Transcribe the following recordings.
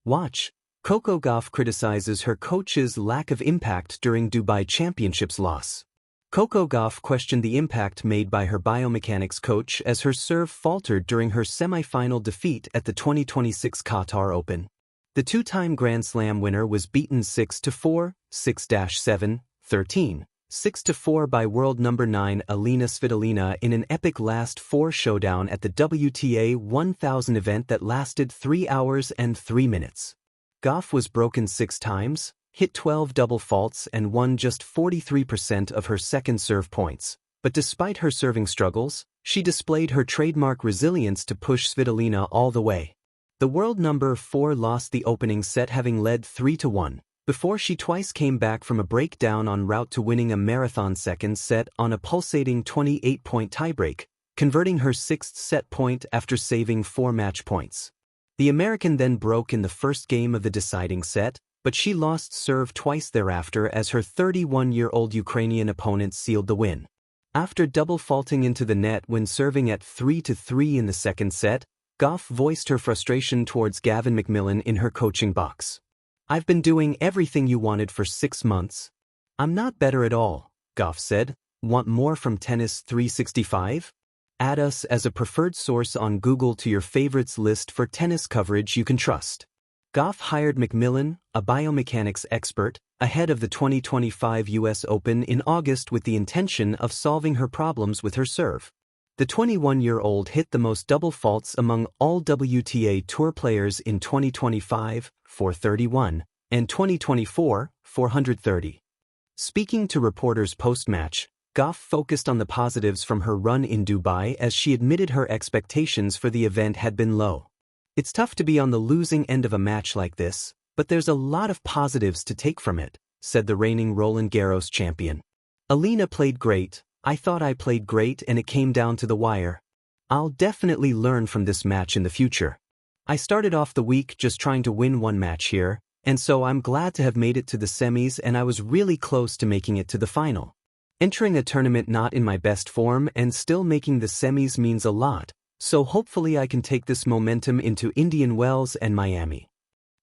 Watch. Coco Gauff criticizes her coach's lack of impact during Dubai Championships loss. Coco Gauff questioned the impact made by her biomechanics coach as her serve faltered during her semi-final defeat at the 2026 Qatar Open. The two-time Grand Slam winner was beaten 6-4, 6-7, 13, 6-4 by world number 9 Alina Svitolina in an epic last four showdown at the WTA 1000 event that lasted 3 hours and 3 minutes. Gauff was broken 6 times, hit 12 double faults and won just 43% of her second serve points. But despite her serving struggles, she displayed her trademark resilience to push Svitolina all the way. The world number 4 lost the opening set having led 3-1, before she twice came back from a breakdown en route to winning a marathon second set on a pulsating 28-point tiebreak, converting her 6th set point after saving 4 match points. The American then broke in the first game of the deciding set, but she lost serve twice thereafter as her 31-year-old Ukrainian opponent sealed the win. After double faulting into the net when serving at 3-3 in the second set, Gauff voiced her frustration towards Gavin McMillan in her coaching box. "I've been doing everything you wanted for 6 months. I'm not better at all," Gauff said. "Want more from Tennis 365? Add us as a preferred source on Google to your favorites list for tennis coverage you can trust." Gauff hired McMillan, a biomechanics expert, ahead of the 2025 US Open in August with the intention of solving her problems with her serve. The 21-year-old hit the most double faults among all WTA Tour players in 2025, 431, and 2024, 430. Speaking to reporters post-match, Gauff focused on the positives from her run in Dubai as she admitted her expectations for the event had been low. "It's tough to be on the losing end of a match like this, but there's a lot of positives to take from it," said the reigning Roland Garros champion. "Alina played great. I thought I played great and it came down to the wire. I'll definitely learn from this match in the future. I started off the week just trying to win one match here, and so I'm glad to have made it to the semis and I was really close to making it to the final. Entering a tournament not in my best form and still making the semis means a lot, so hopefully I can take this momentum into Indian Wells and Miami."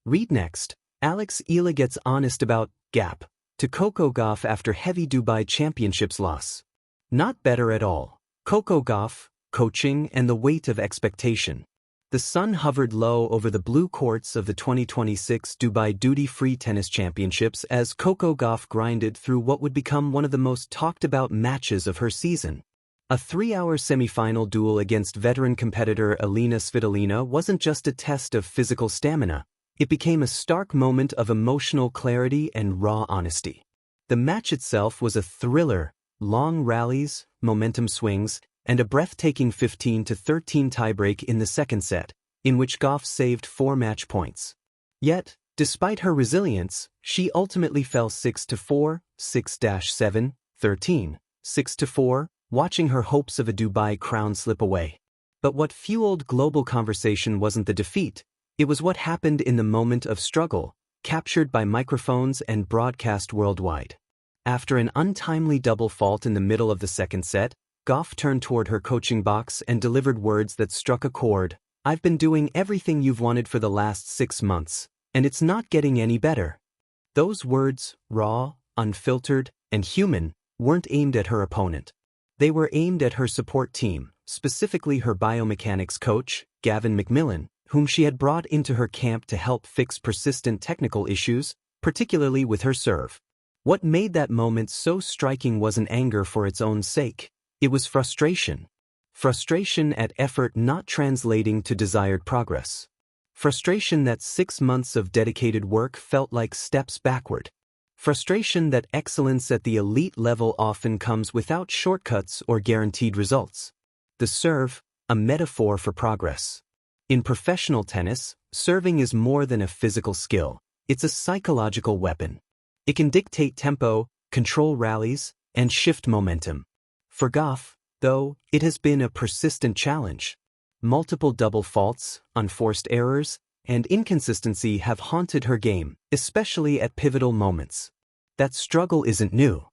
Read next. Alex Ela gets honest about gap to Coco Gauff after heavy Dubai Championships loss. Not better at all. Coco Gauff, coaching and the weight of expectation. The sun hovered low over the blue courts of the 2026 Dubai Duty-Free Tennis Championships as Coco Gauff grinded through what would become one of the most talked-about matches of her season. A 3-hour semi-final duel against veteran competitor Alina Svitolina wasn't just a test of physical stamina, it became a stark moment of emotional clarity and raw honesty. The match itself was a thriller, long rallies, momentum swings, and a breathtaking 15-13 tiebreak in the second set, in which Gauff saved 4 match points. Yet, despite her resilience, she ultimately fell 6-4, 6-7, 13, 6-4, watching her hopes of a Dubai crown slip away. But what fueled global conversation wasn't the defeat, it was what happened in the moment of struggle, captured by microphones and broadcast worldwide. After an untimely double fault in the middle of the second set, Gauff turned toward her coaching box and delivered words that struck a chord. "I've been doing everything you've wanted for the last 6 months, and it's not getting any better." Those words, raw, unfiltered, and human, weren't aimed at her opponent. They were aimed at her support team, specifically her biomechanics coach, Gavin McMillan, whom she had brought into her camp to help fix persistent technical issues, particularly with her serve. What made that moment so striking wasn't anger for its own sake. It was frustration. Frustration at effort not translating to desired progress. Frustration that 6 months of dedicated work felt like steps backward. Frustration that excellence at the elite level often comes without shortcuts or guaranteed results. The serve, a metaphor for progress. In professional tennis, serving is more than a physical skill. It's a psychological weapon. It can dictate tempo, control rallies, and shift momentum. For Gauff, though, it has been a persistent challenge. Multiple double faults, unforced errors, and inconsistency have haunted her game, especially at pivotal moments. That struggle isn't new.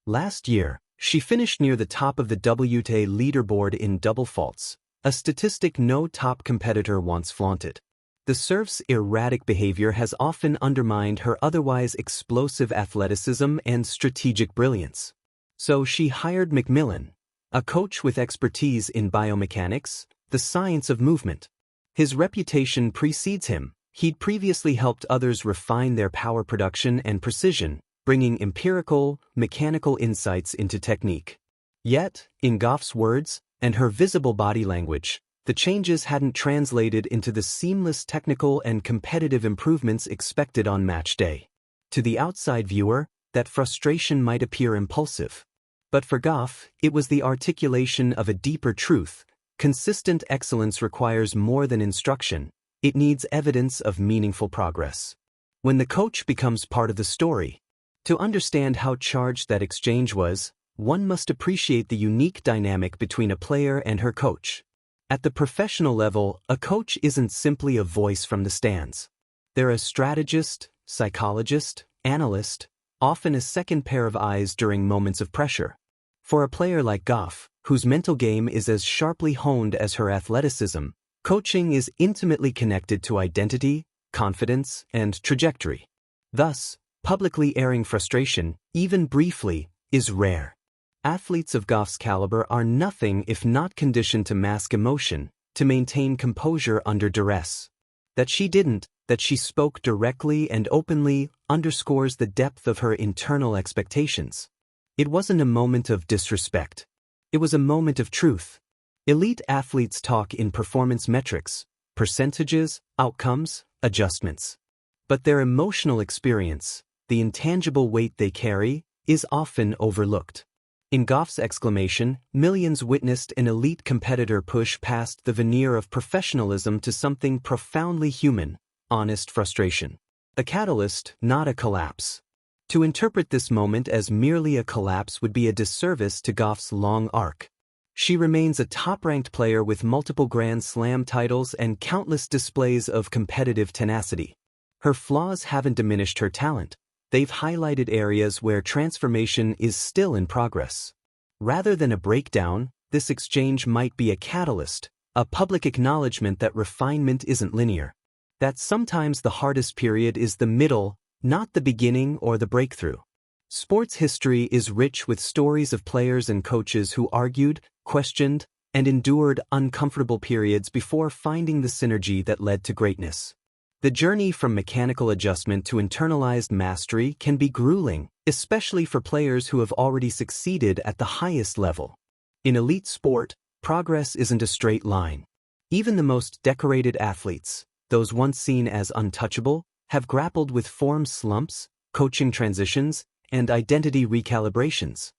Last year, she finished near the top of the WTA leaderboard in double faults, a statistic no top competitor once flaunted. The serf's erratic behavior has often undermined her otherwise explosive athleticism and strategic brilliance. So she hired Macmillan, a coach with expertise in biomechanics, the science of movement. His reputation precedes him. He'd previously helped others refine their power production and precision, bringing empirical, mechanical insights into technique. Yet, in Gauff's words, and her visible body language, the changes hadn't translated into the seamless technical and competitive improvements expected on match day. To the outside viewer, that frustration might appear impulsive. But for Gauff, it was the articulation of a deeper truth. Consistent excellence requires more than instruction. It needs evidence of meaningful progress. When the coach becomes part of the story, to understand how charged that exchange was, one must appreciate the unique dynamic between a player and her coach. At the professional level, a coach isn't simply a voice from the stands. They're a strategist, psychologist, analyst, often a second pair of eyes during moments of pressure. For a player like Gauff, whose mental game is as sharply honed as her athleticism, coaching is intimately connected to identity, confidence, and trajectory. Thus, publicly airing frustration, even briefly, is rare. Athletes of Gauff's caliber are nothing if not conditioned to mask emotion, to maintain composure under duress. That she didn't, that she spoke directly and openly, underscores the depth of her internal expectations. It wasn't a moment of disrespect. It was a moment of truth. Elite athletes talk in performance metrics, percentages, outcomes, adjustments. But their emotional experience, the intangible weight they carry, is often overlooked. In Gauff's exclamation, millions witnessed an elite competitor push past the veneer of professionalism to something profoundly human, honest frustration. A catalyst, not a collapse. To interpret this moment as merely a collapse would be a disservice to Gauff's long arc. She remains a top-ranked player with multiple Grand Slam titles and countless displays of competitive tenacity. Her flaws haven't diminished her talent. They've highlighted areas where transformation is still in progress. Rather than a breakdown, this exchange might be a catalyst, a public acknowledgement that refinement isn't linear. That sometimes the hardest period is the middle, not the beginning or the breakthrough. Sports history is rich with stories of players and coaches who argued, questioned, and endured uncomfortable periods before finding the synergy that led to greatness. The journey from mechanical adjustment to internalized mastery can be grueling, especially for players who have already succeeded at the highest level. In elite sport, progress isn't a straight line. Even the most decorated athletes, those once seen as untouchable, have grappled with form slumps, coaching transitions, and identity recalibrations.